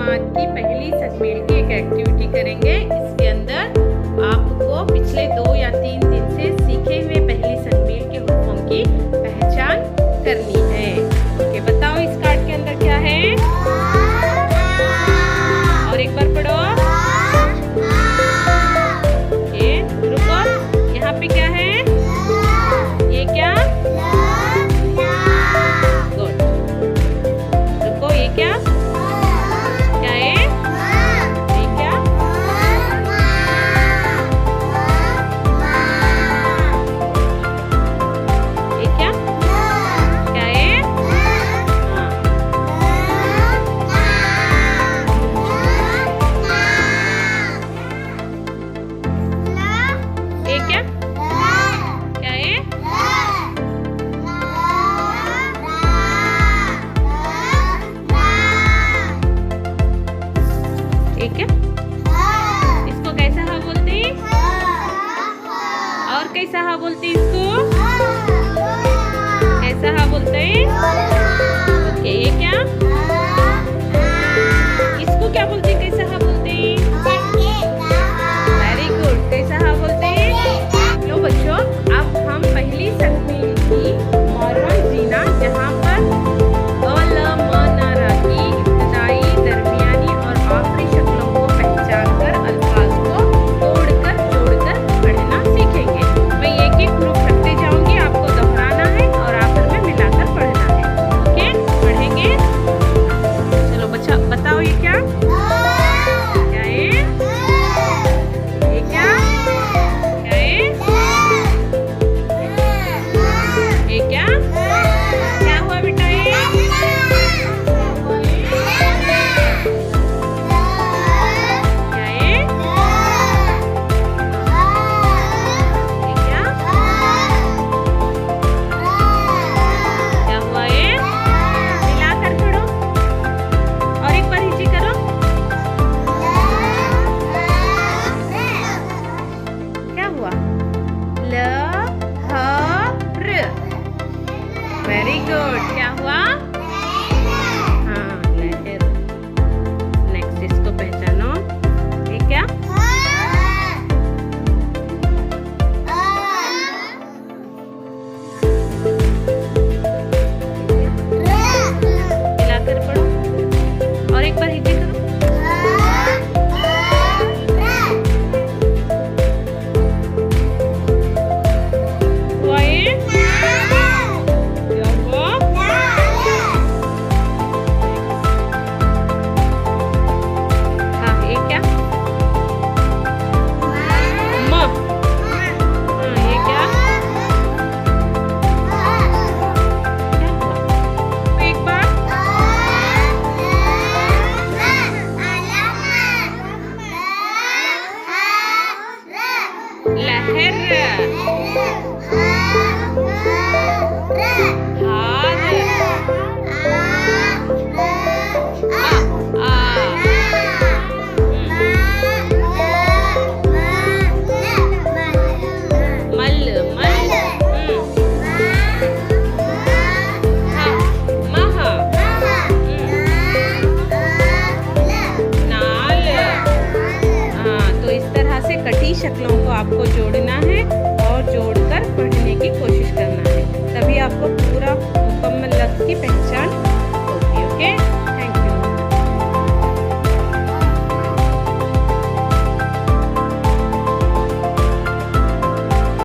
समाज की पहली सकमेल की एक एक्टिविटी करेंगे। इसके अंदर आपको पिछले 2 या 3 दिन से सीखे हुए पहली सकमेल के हरोफों की पहचान करनी है। ओके, बताओ इस कार्ड के अंदर क्या है? और एक बार पढ़ो। ओके, रुको, यहाँ पे क्या है? ये क्या? गुड। रुको, ये क्या? क्या है? ये क्या? ये क्या? क्या है? ये क्या? क्या है? ये क्या? इसको कैसा हा बोलते हैं? और कैसा हा बोलते हैं इसको? कैसा हा बोलते हैं? ओके, ये क्या? इसको क्या बोलते हैं? कैसा हा बोलते हैं? Very good. कैसा हा बोलते हैं? लो बच्चों, अब हम पहली सकमेल की मॉर्वन जीना, जहाँ पर की इब्तदाई, दरमियानी और आखिरी शक्लों को पहचान कर अल्फाज को तोड़कर जोड़कर पढ़ना सीखेंगे। मैं एक एक ग्रुप रखते जाऊंगी, आपको दोहराना है और आखिर में मिलाकर पढ़ना है। ओके, पढ़ेंगे। चलो बच्चा, बताओ ये क्या? क्या है? ये क्या? क्या है? ये क्या? क्या हुआ बेटा? ये क्या है? ये क्या? क्या हुआ? ये मिलाकर पढ़ो और एक बार हिची करो। क्या हुआ? ल ह र। Very good. क्या हुआ? हाँ, लहर। नेक्स्ट इसको पहचानो। ये क्या? मिलाकर पढ़ो और एक बार हिचे करो। हुआ ये? क्या हुआ? हाँ, ये क्या? म। हाँ, ये क्या? क्या हुआ? एक बार। लहर। हार। मल मल। मह। नाल। हाँ, तो इस तरह से कटी शक्लों को आपको जोड़ना है और जोड़कर पढ़ने की कोशिश करनी है।